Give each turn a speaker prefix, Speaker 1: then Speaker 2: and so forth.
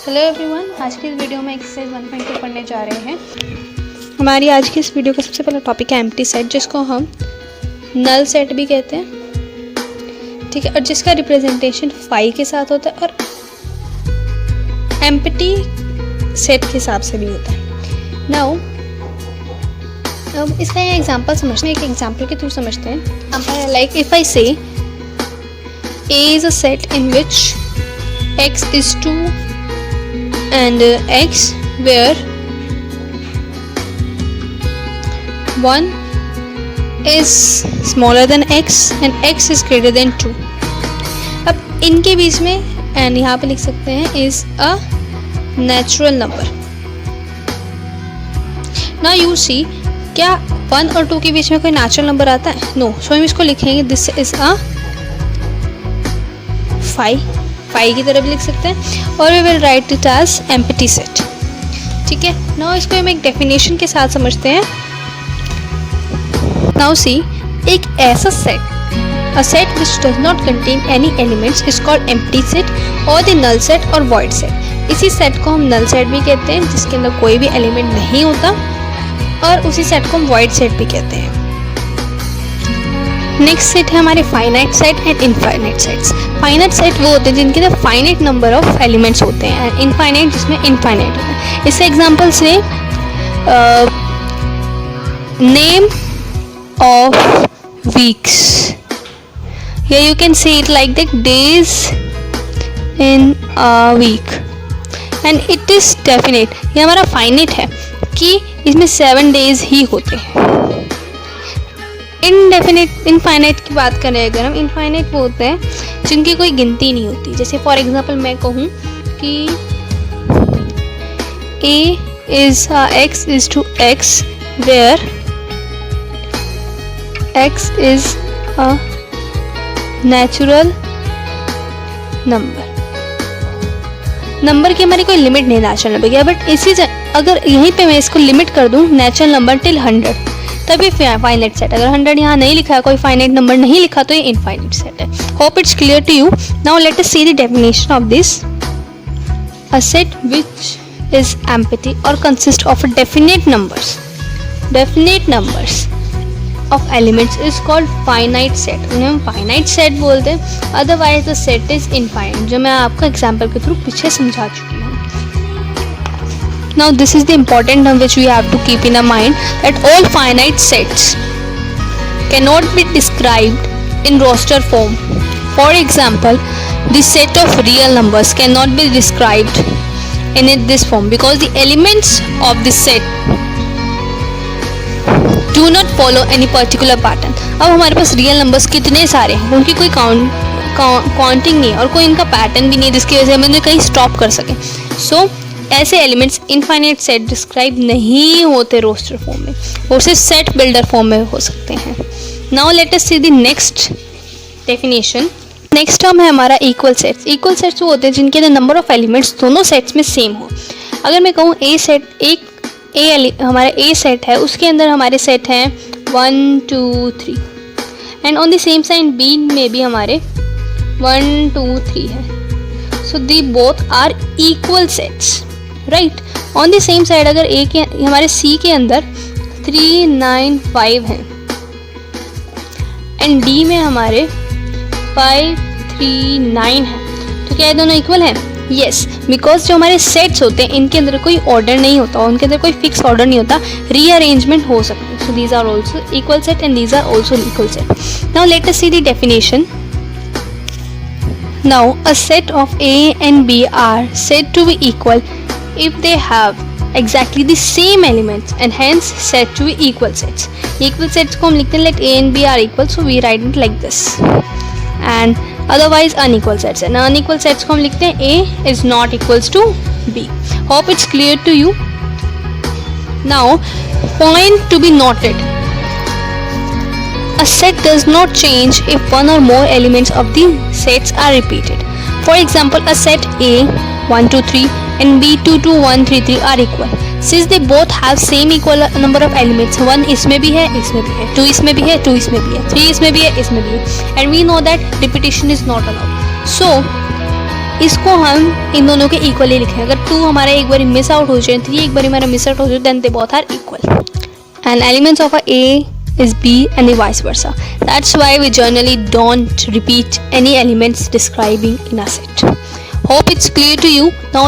Speaker 1: Hello everyone, आज की इस वीडियो में एक्सरसाइज 1.2 पढ़ने जा रहे हैं। हमारी आज की इस वीडियो का सबसे पहला टॉपिक है एम्प्टी सेट, जिसको हम नल सेट भी कहते हैं, ठीक है, और जिसका रिप्रेजेंटेशन 5 के साथ होता है और एम्प्टी सेट के हिसाब से भी होता है। नाउ इसका ये एग्जांपल समझते हैं, एक एग्जांपल के थ्रू समझते हैं। लाइक इफ आई से A is a set in which x is 2 and x where 1 is smaller than x and x is greater than 2। अब इनके बीच में एंड यहाँ पे लिख सकते हैं is a natural number। Now you see, क्या 1 और 2 के बीच में कोई नेचुरल नंबर आता है? नो। सो हम इसको लिखेंगे दिस इज अ 5 की तरह भी लिख सकते हैं, और we will write it as empty set, ठीक है। नाउ इसको हम एक डेफिनेशन के साथ समझते हैं। नाउ सी, एक ऐसा set, a set which does not contain any elements is called empty set और द नल सेट और वॉइड सेट। इसी सेट को हम नल सेट भी कहते हैं, जिसके अंदर कोई भी एलिमेंट नहीं होता, और उसी सेट को हम वॉइड सेट भी कहते हैं। नेक्स्ट सेट है हमारे finite set and infinite sets. Finite set वो होते हैं जिनके अंदर फाइनाइट नंबर ऑफ एलिमेंट्स होते हैं, एंड इनफाइनाइट जिसमें इनफाइनाइट होता है। इससे एग्जांपल से नेम ऑफ वीक्स, या you can say it like that days in a week, and it is definite. ये हमारा फाइनाइट है कि इसमें 7 डेज ही होते हैं। इनडेफिनेट, इनफाइनाइट की बात करें अगर हम, इनफाइनाइट वो होते हैं जिनकी कोई गिनती नहीं होती। जैसे फॉर एग्जांपल मैं कहूँ कि a is x is to x where x is a natural number। Number की हमारी कोई लिमिट नहीं नेचुरल नंबर की, बट इसी अगर यहीं पे मैं इसको लिमिट कर दूँ नेचुरल नंबर टिल 100, तभी फाइनाइट सेट। अगर 100 यहाँ नहीं लिखा है, कोई फाइनाइट नंबर नहीं लिखा, तो ये इनफाइनाइट सेट है। Hope it's clear to you. Now let us see the definition of this. A set which is empty और consist of definite numbers of elements is called finite set. उन्हें हम finite set बोलते हैं, otherwise the set is infinite, जो मैं आपको example के through पीछे समझा चुकी हूँ। Now this is the important term which we have to keep in our mind, that all finite sets cannot be described in roster form. For example, the set of real numbers cannot be described in this form because the elements of the set do not follow any particular pattern। अब हमारे पास real numbers कितने सारे हैं, उनकी कोई counting नहीं है और कोई इनका पैटर्न भी नहीं है जिसकी वजह से हम उन्हें कहीं स्टॉप कर सकें। सो ऐसे एलिमेंट्स इनफाइनाइट सेट डिस्क्राइब नहीं होते रोस्टर फॉर्म में, वो सिर्फ सेट बिल्डर फॉर्म में हो सकते हैं। Now let us see the next definition. Next term है हमारा इक्वल सेट्स। इक्वल सेट्स वो होते हैं जिनके अंदर नंबर ऑफ एलिमेंट्स दोनों सेट्स में सेम हो। अगर मैं कहूँ ए सेट, हमारा ए सेट है, उसके अंदर हमारे सेट हैं 1 2 3, and on the same side B में भी हमारे 1 2 3 है। So the both are equal sets, right. On the same side अगर ए के हमारे सी के अंदर 3 9 5 है, एंड डी में हमारे 5 3 9 है, तो क्या ये दोनों इक्वल है? यस, बिकॉज जो हमारे सेट्स होते हैं इनके अंदर कोई ऑर्डर नहीं होता, उनके अंदर कोई फिक्स ऑर्डर नहीं होता, रीअरेंजमेंट हो सकती है। So these are also equal set and these are also equal set. Now let us see the definition. Now a set of A and B are said to be equal if they have exactly the same elements and hence said to be equal sets। Equal sets को हम लिखते हैं let A and B are equal, so we write it like this। And otherwise unequal sets, and unequal sets को हम लिखते हैं A is not equals to B। Hope it's clear to you। Now point to be noted, a set does not change if one or more elements of the sets are repeated। For example, a set A 1 2 3 and B 2 2 1 3 3 are equal since they both have same equal number of elements। 1 इसमें भी है, इसमें भी है, 2 इसमें भी है, 2 इसमें भी है, 3 इसमें भी है, इसमें भी है, and we know that repetition is not allowed। So इसको हम इन दोनों के इक्वली लिखें। अगर 2 हमारा एक बार मिस आउट हो जाए, 3 एक बार हमारा मिस आउट हो जाए, then they both are equal and elements of A is B and the vice versa. That's why we generally don't repeat any elements describing in a set. Hope it's clear to you. Now